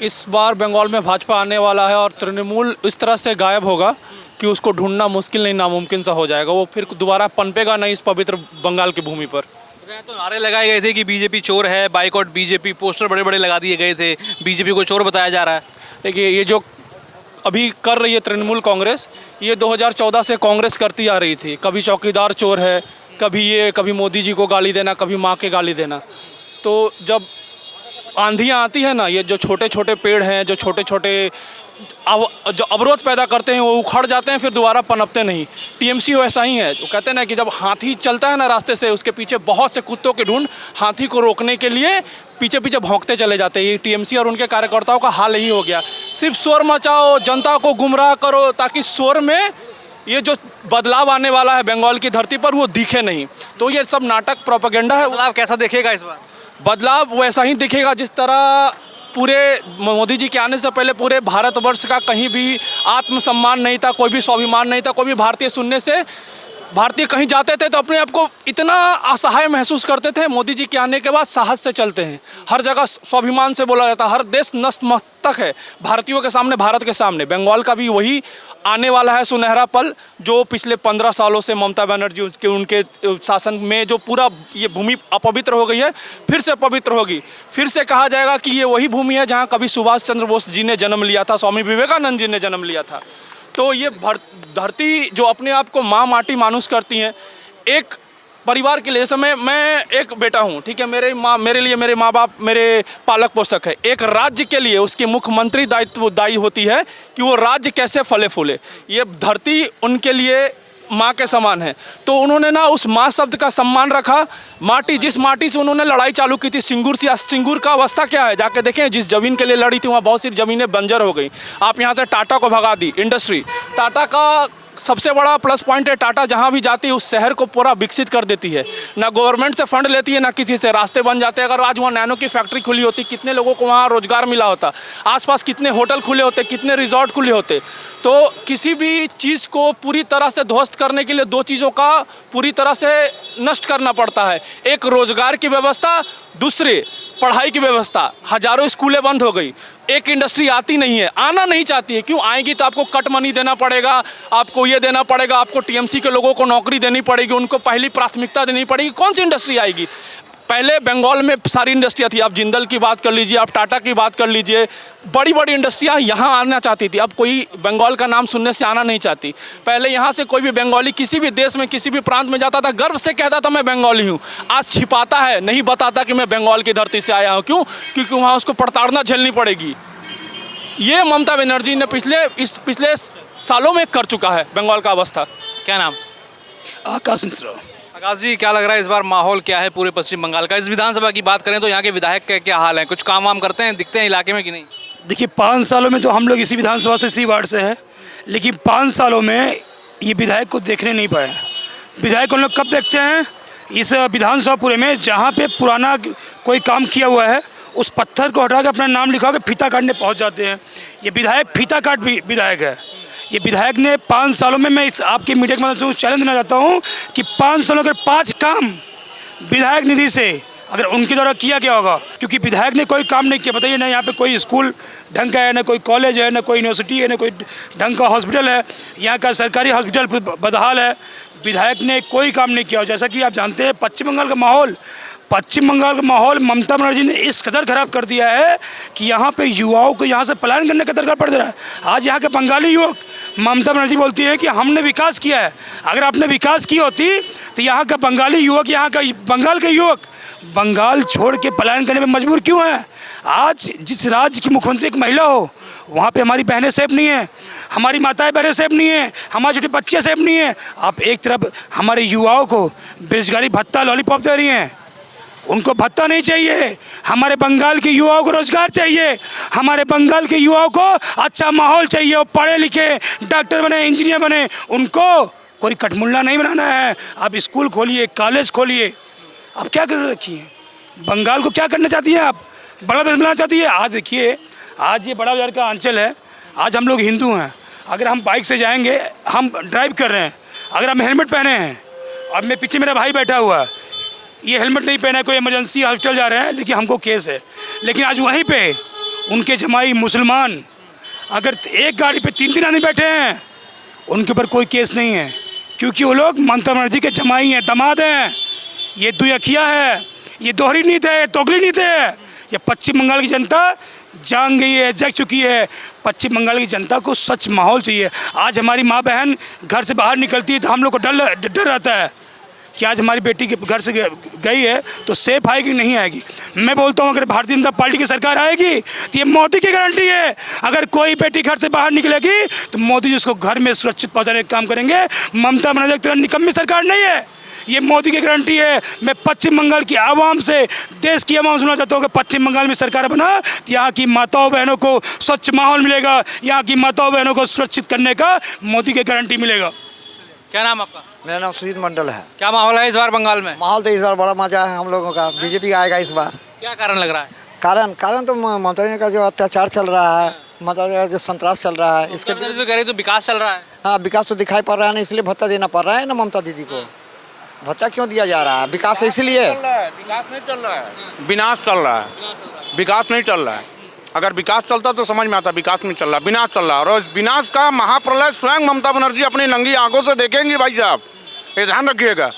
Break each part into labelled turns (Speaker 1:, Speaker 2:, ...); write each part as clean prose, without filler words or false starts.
Speaker 1: इस बार बंगाल में भाजपा आने वाला है और तृणमूल इस तरह से गायब होगा कि उसको ढूंढना मुश्किल नहीं नामुमकिन सा हो जाएगा। वो फिर दोबारा पनपेगा नहीं इस पवित्र बंगाल की भूमि पर।
Speaker 2: तो नारे लगाए गए थे कि बीजेपी चोर है, बाइकआउट बीजेपी, पोस्टर बड़े बड़े लगा दिए गए थे, बीजेपी को चोर बताया जा रहा है।
Speaker 1: देखिए, ये जो अभी कर रही है तृणमूल कांग्रेस, ये 2014 से कांग्रेस करती आ रही थी। कभी चौकीदार चोर है, कभी मोदी जी को गाली देना, कभी माँ के गाली देना। तो जब आंधियाँ आती है ना, ये जो छोटे छोटे पेड़ हैं, जो छोटे छोटे जो अवरोध पैदा करते हैं, वो उखड़ जाते हैं, फिर दोबारा पनपते नहीं। टीएमसी वैसा ही है। वो कहते हैं ना कि जब हाथी चलता है ना रास्ते से, उसके पीछे बहुत से कुत्तों के ढूंढ हाथी को रोकने के लिए पीछे पीछे भौंकते चले जाते हैं। ये टीएमसी और उनके कार्यकर्ताओं का हाल यही हो गया। सिर्फ शोर मचाओ, जनता को गुमराह करो, ताकि शोर में ये जो बदलाव आने वाला है बंगाल की धरती पर वो दिखे नहीं। तो ये सब नाटक, प्रोपेगेंडा है।
Speaker 2: बदलाव कैसा देखेगा इस बार?
Speaker 1: बदलाव वैसा ही दिखेगा जिस तरह पूरे मोदी जी के आने से पहले पूरे भारतवर्ष का कहीं भी आत्मसम्मान नहीं था, कोई भी स्वाभिमान नहीं था। कोई भी भारतीय सुनने से, भारतीय कहीं जाते थे तो अपने आप को इतना असहाय महसूस करते थे। मोदी जी के आने के बाद साहस से चलते हैं, हर जगह स्वाभिमान से बोला जाता है। हर देश नतमस्तक है भारतीयों के सामने, भारत के सामने। बंगाल का भी वही आने वाला है सुनहरा पल, जो पिछले 15 सालों से ममता बनर्जी के उनके शासन में जो पूरा ये भूमि अपवित्र हो गई है, फिर से पवित्र होगी। फिर से कहा जाएगा कि ये वही भूमि है जहाँ कभी सुभाष चंद्र बोस जी ने जन्म लिया था, स्वामी विवेकानंद जी ने जन्म लिया था। तो ये धरती जो अपने आप को माँ माटी मानुस करती हैं, एक परिवार के लिए, जैसे मैं एक बेटा हूँ, ठीक है, मेरे लिए मेरे माँ बाप मेरे पालक पोषक है। एक राज्य के लिए उसकी मुख्यमंत्री दायी होती है कि वो राज्य कैसे फले फूले। ये धरती उनके लिए माँ के समान है। तो उन्होंने ना उस माँ शब्द का सम्मान रखा। माटी, जिस माटी से उन्होंने लड़ाई चालू की थी, सिंगूर से, सिंगूर का अवस्था क्या है जाके देखें। जिस जमीन के लिए लड़ी थी वहाँ बहुत सी ज़मीनें बंजर हो गई। आप यहाँ से टाटा को भगा दी, इंडस्ट्री। टाटा का सबसे बड़ा प्लस पॉइंट है, टाटा जहाँ भी जाती है उस शहर को पूरा विकसित कर देती है। ना गवर्नमेंट से फंड लेती है, ना किसी से। रास्ते बन जाते हैं। अगर आज वहाँ नैनो की फैक्ट्री खुली होती, कितने लोगों को वहाँ रोजगार मिला होता। आसपास कितने होटल खुले होते, कितने रिजॉर्ट खुले होते। तो किसी भी चीज़ को पूरी तरह से ध्वस्त करने के लिए दो चीज़ों का पूरी तरह से नष्ट करना पड़ता है। एक रोजगार की व्यवस्था, दूसरे पढ़ाई की व्यवस्था। हजारों स्कूलें बंद हो गई, एक इंडस्ट्री आती नहीं है, आना नहीं चाहती है। क्यों आएगी? तो आपको कट मनी देना पड़ेगा, आपको ये देना पड़ेगा, आपको टीएमसी के लोगों को नौकरी देनी पड़ेगी, उनको पहली प्राथमिकता देनी पड़ेगी। कौन सी इंडस्ट्री आएगी? पहले बंगाल में सारी इंडस्ट्रियाँ थी। आप जिंदल की बात कर लीजिए, आप टाटा की बात कर लीजिए, बड़ी बड़ी इंडस्ट्रियाँ यहाँ आना चाहती थी। अब कोई बंगाल का नाम सुनने से आना नहीं चाहती। पहले यहाँ से कोई भी बंगाली किसी भी देश में, किसी भी प्रांत में जाता था, गर्व से कहता था मैं बंगाली हूँ। आज छिपाता है, नहीं बताता कि मैं बंगाल की धरती से आया हूँ। क्यों? क्योंकि वहाँ उसको प्रताड़ना झेलनी पड़ेगी। ये ममता बनर्जी ने पिछले सालों में कर चुका है बंगाल का अवस्था।
Speaker 2: क्या नाम?
Speaker 3: आकाश मिश्रा।
Speaker 2: आकाश जी, क्या लग रहा है इस बार माहौल क्या है पूरे पश्चिम बंगाल का? इस विधानसभा की बात करें तो यहाँ के विधायक का क्या हाल है? कुछ काम वाम करते हैं, दिखते हैं इलाके में कि नहीं?
Speaker 3: देखिए, 5 सालों में तो हम लोग इसी विधानसभा से, इसी वार्ड से हैं, लेकिन 5 सालों में ये विधायक को देखने नहीं पाए। विधायक हम लोग कब देखते हैं? इस विधानसभा पूरे में जहाँ पे पुराना कोई काम किया हुआ है, उस पत्थर को हटा के अपना नाम लिखा के फीता काटने पहुँच जाते हैं। ये विधायक फीता काट भी विधायक है। ये विधायक ने 5 सालों में, मैं इस आपकी मीडिया के माध्यम से चैलेंज देना चाहता हूँ कि 5 सालों के 5 काम विधायक निधि से अगर उनके द्वारा किया गया होगा, क्योंकि विधायक ने कोई काम नहीं किया। बताइए ना, यहाँ पे कोई स्कूल ढंग का है, ना कोई कॉलेज है, ना कोई यूनिवर्सिटी है, ना कोई ढंग का हॉस्पिटल है। यहाँ का सरकारी हॉस्पिटल बदहाल है। विधायक ने कोई काम नहीं किया। जैसा कि आप जानते हैं, पश्चिम बंगाल का माहौल ममता बनर्जी ने इस कदर ख़राब कर दिया है कि यहाँ पे युवाओं को यहाँ से पलायन करने का दरकार पड़ रहा है। आज यहाँ के बंगाली युवक, ममता बनर्जी बोलती है कि हमने विकास किया है। अगर आपने विकास की होती तो यहाँ का बंगाली युवक, यहाँ का बंगाल के युवक बंगाल छोड़ के पलायन करने में मजबूर क्यों है? आज जिस राज्य की मुख्यमंत्री एक महिला हो, वहाँ पे हमारी बहनें सेफ नहीं हैं, हमारी माताएं बहनें सेफ नहीं हैं, हमारे छोटे बच्चे सेफ नहीं हैं। आप एक तरफ हमारे युवाओं को बेरोजगारी भत्ता, लॉलीपॉप दे रही हैं, उनको भत्ता नहीं चाहिए। हमारे बंगाल के युवाओं को रोजगार चाहिए, हमारे बंगाल के युवाओं को अच्छा माहौल चाहिए। वो पढ़े लिखे डॉक्टर बने, इंजीनियर बने, उनको कोई कठमुल्ला नहीं बनाना है। आप स्कूल खोलिए, कॉलेज खोलिए। आप क्या कर रखी हैं? बंगाल को क्या करना चाहती हैं आप? बड़ा देश बनाना चाहती है? आज देखिए, आज ये बड़ा बाजार का अंचल है। आज हम लोग हिंदू हैं, अगर हम बाइक से जाएंगे, हम ड्राइव कर रहे हैं, अगर हम हेलमेट पहने हैं, अब मैं पीछे मेरा भाई बैठा हुआ है, ये हेलमेट नहीं पहना है, कोई इमरजेंसी हॉस्पिटल जा रहे हैं, लेकिन हमको केस है। लेकिन आज वहीं पे उनके जमाई मुसलमान अगर एक गाड़ी पे 3-3 आदमी बैठे हैं, उनके ऊपर कोई केस नहीं है, क्योंकि वो लोग ममता बनर्जी के जमाई हैं, दामाद हैं। ये दुयखिया है, ये दोहरी नीति है, तोगली नीति है। ये पश्चिम बंगाल की जनता जान गई है, जग चुकी है। पश्चिम बंगाल की जनता को सच माहौल चाहिए। आज हमारी माँ बहन घर से बाहर निकलती है तो हम लोग को डर रहता है कि आज हमारी बेटी के घर से गई है तो सेफ आएगी नहीं आएगी। मैं बोलता हूँ अगर भारतीय जनता पार्टी की सरकार आएगी तो ये मोदी की गारंटी है। अगर कोई बेटी घर से बाहर निकलेगी तो मोदी जी उसको घर में सुरक्षित पहुँचाने का काम करेंगे। ममता बनर्जी की तरह निकम्मी सरकार नहीं है, ये मोदी की गारंटी है। मैं पश्चिम बंगाल की आवाम से, देश की आवाम सुनना चाहता हूँ कि पश्चिम बंगाल में सरकार बना तो यहाँ की माताओं बहनों को स्वच्छ माहौल मिलेगा, यहाँ की माताओं बहनों को सुरक्षित करने का मोदी की गारंटी मिलेगा।
Speaker 2: क्या नाम आपका?
Speaker 4: मेरा नाम सुजीत मंडल है।
Speaker 2: क्या माहौल है इस बार बंगाल में?
Speaker 4: माहौल तो इस बार बड़ा मजा है हम लोगों का, बीजेपी आएगा इस बार।
Speaker 2: क्या कारण लग रहा है?
Speaker 4: कारण तो ममता जी का जो अत्याचार चल रहा है, ममता जी का जो संतरास चल रहा है, इसके
Speaker 2: ममता जी कह रही तो विकास चल रहा है।
Speaker 4: हाँ, विकास तो दिखाई पड़ रहा है ना, इसलिए भत्ता देना पड़ रहा है ना ममता दीदी को। भत्ता क्यों दिया जा रहा है? विकास इसलिए।
Speaker 5: विकास नहीं चल रहा है, विनाश चल रहा है। विकास नहीं चल रहा है। अगर विकास चलता तो समझ में आता, विकास नहीं चल रहा, विनाश चल रहा है। और इस विनाश का महाप्रलय स्वयं ममता बनर्जी अपनी नंगी आंखों से देखेंगी। भाई साहब, ये ध्यान रखिएगा।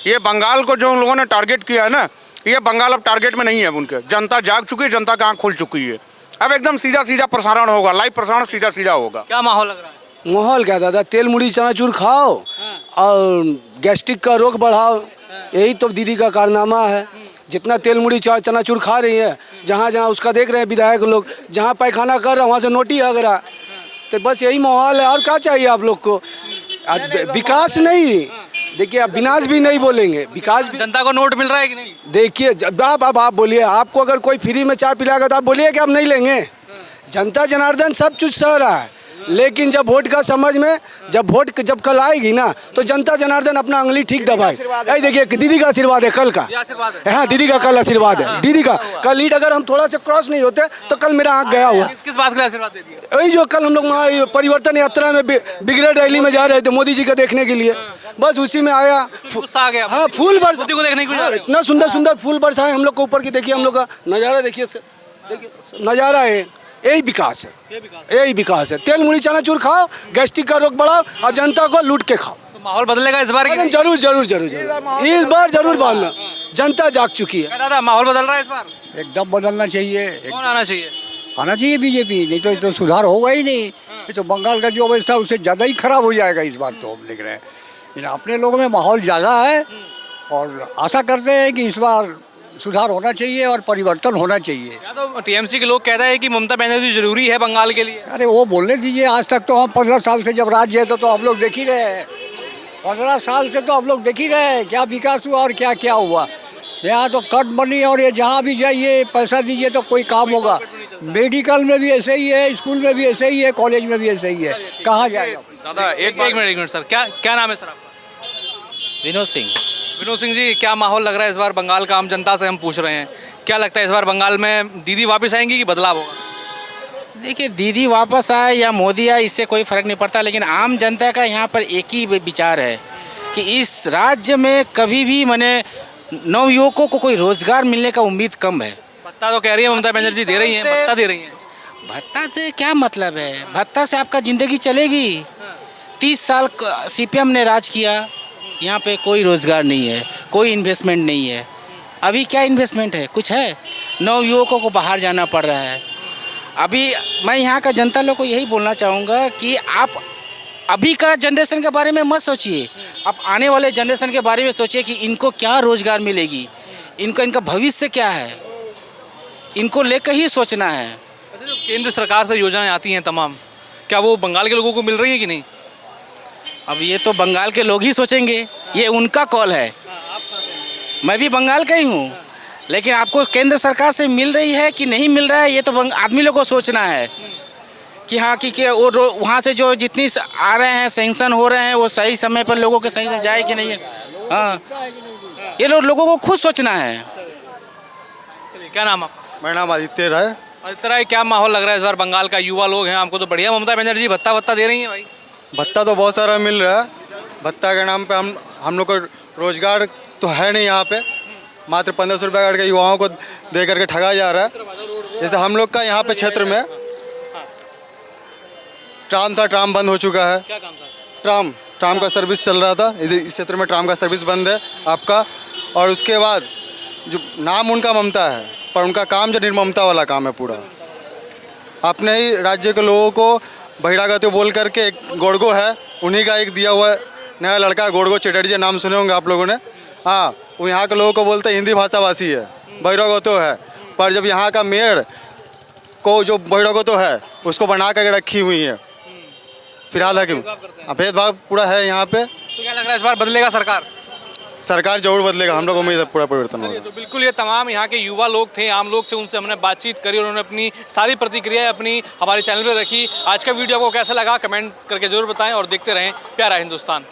Speaker 5: ये बंगाल को जो उन लोगों ने टारगेट किया है ना, ये बंगाल अब टारगेट में नहीं है उनके। जनता जाग चुकी है, जनता की आँख खुल चुकी है। अब एकदम सीधा प्रसारण होगा, लाइव प्रसारण सीधा होगा।
Speaker 2: क्या माहौल लग रहा है?
Speaker 6: माहौल क्या दादा, तेल मुड़ी चनाचूर खाओ और गैस्ट्रिक का रोग बढ़ाओ, यही तो दीदी का कारनामा है। जितना तेल मुड़ी चनाचूर खा रही है, जहाँ जहाँ उसका देख रहे हैं विधायक लोग, जहाँ पैखाना कर रहा है वहाँ से नोटी आ रहा, तो बस यही माहौल है। और क्या चाहिए आप लोग को? विकास नहीं, देखिए आप विनाश भी नहीं बोलेंगे, विकास भी।
Speaker 2: जनता को नोट मिल रहा है कि नहीं?
Speaker 6: देखिए आप बोलिए, आपको अगर कोई फ्री में चाय पिलाएगा तो आप बोलिए कि आप नहीं लेंगे। जनता जनार्दन सब कुछ सह रहा है, लेकिन जब वोट का समझ में, जब वोट जब कल आएगी ना, तो जनता जनार्दन अपना अंगली ठीक दबाए। यही देखिए दीदी का आशीर्वाद है कल का। हाँ, दीदी का कल आशीर्वाद है, दीदी का कल लीड। अगर हम थोड़ा सा क्रॉस नहीं होते तो कल मेरा आँख गया हुआ।
Speaker 2: किस बात का आशीर्वाद दे दिया?
Speaker 6: वही जो कल हम लोग वहाँ परिवर्तन यात्रा में ब्रिगेड रैली में जा रहे थे मोदी जी का देखने के लिए, बस उसी में आया।
Speaker 2: गुस्सा आ गया?
Speaker 6: हाँ, फूल बरस
Speaker 2: मोदी को देखने के लिए जा रहे हो?
Speaker 6: इतना सुंदर फूल बरसाए हम लोग को ऊपर की। देखिए हम लोग का नज़ारा, देखिए नज़ारा है। यही विकास है, यही विकास है। तेल मुड़ी चनाचूर खाओ, गैस्ट्रिक का रोग बढ़ाओ और जनता को लूट के खाओ।
Speaker 2: तो माहौल बदलेगा इस बार कि नहीं?
Speaker 6: जरूर इस बार जरूर बदलना। जनता जाग चुकी है।
Speaker 2: क्या दादा, माहौल बदल रहा है इस बार?
Speaker 7: एकदम बदलना चाहिए।
Speaker 2: कौन आना चाहिए?
Speaker 7: आना चाहिए बीजेपी, नहीं तो तो सुधार होगा ही नहीं। ये तो बंगाल का जो अवस्था उससे ज़्यादा ही खराब हो जाएगा इस बार। तो हम देख रहे हैं इन अपने लोगों में माहौल ज़्यादा है और आशा करते हैं कि इस बार सुधार होना चाहिए और परिवर्तन होना चाहिए।
Speaker 2: या तो टीएमसी के लोग कहते हैं कि ममता बनर्जी जरूरी है बंगाल के लिए।
Speaker 7: अरे वो बोलने दीजिए, आज तक तो हम 15 साल से जब राज्य है तो हम लोग देख ही रहे हैं। 15 साल से तो हम लोग देख ही रहे हैं क्या विकास हुआ और क्या क्या हुआ। यहाँ तो कट बनी और ये जहाँ भी जाइए पैसा दीजिए तो कोई काम होगा। मेडिकल में भी ऐसे ही है, स्कूल में भी ऐसे ही है, कॉलेज में भी ऐसे ही है। कहाँ जाएगा
Speaker 2: दादा? एक मिनट सर, क्या नाम है सर आपका?
Speaker 8: विनोद सिंह।
Speaker 2: विनोद सिंह जी, क्या माहौल लग रहा है इस बार बंगाल का? आम जनता से हम पूछ रहे हैं, क्या लगता है इस बार बंगाल में दीदी वापस आएंगी कि बदलाव होगा?
Speaker 8: देखिए, दीदी वापस आए या मोदी आए इससे कोई फ़र्क नहीं पड़ता, लेकिन आम जनता का यहाँ पर एक ही विचार है कि इस राज्य में कभी भी माने नवयुवकों को कोई रोज़गार मिलने का उम्मीद कम है।
Speaker 2: भत्ता तो कह रही है ममता बनर्जी दे रही हैं, भत्ता दे रही हैं।
Speaker 8: भत्ता से क्या मतलब है? भत्ता से आपका ज़िंदगी चलेगी? 30 साल सीपीएम ने राज किया, यहाँ पे कोई रोज़गार नहीं है, कोई इन्वेस्टमेंट नहीं है। अभी क्या इन्वेस्टमेंट है? कुछ है? नवयुवकों को बाहर जाना पड़ रहा है। अभी मैं यहाँ का जनता लोग को यही बोलना चाहूँगा कि आप अभी का जनरेशन के बारे में मत सोचिए, आप आने वाले जनरेशन के बारे में सोचिए कि इनको क्या रोज़गार मिलेगी, इनका भविष्य क्या है, इनको लेकर ही सोचना है।
Speaker 2: अच्छा, जो केंद्र सरकार से योजनाएं आती हैं तमाम, क्या वो बंगाल के लोगों को मिल रही हैं कि नहीं?
Speaker 8: अब ये तो बंगाल के लोग ही सोचेंगे, ये उनका कॉल है। मैं भी बंगाल का ही हूँ, लेकिन आपको केंद्र सरकार से मिल रही है कि नहीं मिल रहा है ये तो आदमी लोग को सोचना है कि हाँ कि वो वहाँ से जो जितनी आ रहे हैं सैंक्शन हो रहे हैं वो सही समय पर लोगों के सही से जाए कि नहीं। हाँ, ये लोगों को खुद सोचना है।
Speaker 2: क्या नाम आपका?
Speaker 5: मेरा नाम आदित्य राय।
Speaker 2: आदित्य राय, क्या माहौल लग रहा है इस बार? बंगाल का युवा लोग हैं, हमको तो बढ़िया ममता बनर्जी भत्ता दे रही हैं भाई।
Speaker 5: भत्ता तो बहुत सारा मिल रहा है। भत्ता के नाम पे हम लोग को रोजगार तो है नहीं यहाँ पे। मात्र 1500 रुपये करके युवाओं को दे करके ठगा जा रहा है।
Speaker 9: जैसे हम लोग का यहाँ पे क्षेत्र में ट्राम था, ट्राम बंद हो चुका है।
Speaker 2: क्या काम था?
Speaker 9: ट्राम का सर्विस चल रहा था, इस क्षेत्र में ट्राम का सर्विस बंद है आपका। और उसके बाद जो नाम उनका ममता है, पर उनका काम जो निर्ममता वाला काम है पूरा। अपने ही राज्य के लोगों को बहिरागत बोल करके, एक गोड़गो है उन्हीं का एक दिया हुआ नया लड़का है, गोड़गो चटर्जी, नाम सुने होंगे आप लोगों ने। हाँ, वो यहाँ के लोगों को बोलते हैं हिंदी भाषाभाषी है, बहिरागतो है। पर जब यहाँ का मेयर को जो बहिरागतो है उसको बना करके रखी हुई है फिलहाल है कि भेदभाव पूरा है यहाँ पे।
Speaker 2: तो क्या लग रहा है इस बार बदलेगा सरकार?
Speaker 9: सरकार जरूर बदलेगा, हम लोग उम्मीद है पूरा परिवर्तन होगा।
Speaker 2: तो बिल्कुल ये तमाम यहाँ के युवा लोग थे, आम लोग थे, उनसे हमने बातचीत करी और उन्होंने अपनी सारी प्रतिक्रियाएं अपनी हमारे चैनल पर रखी। आज का वीडियो आपको कैसा लगा कमेंट करके जरूर बताएं और देखते रहें प्यारा हिंदुस्तान।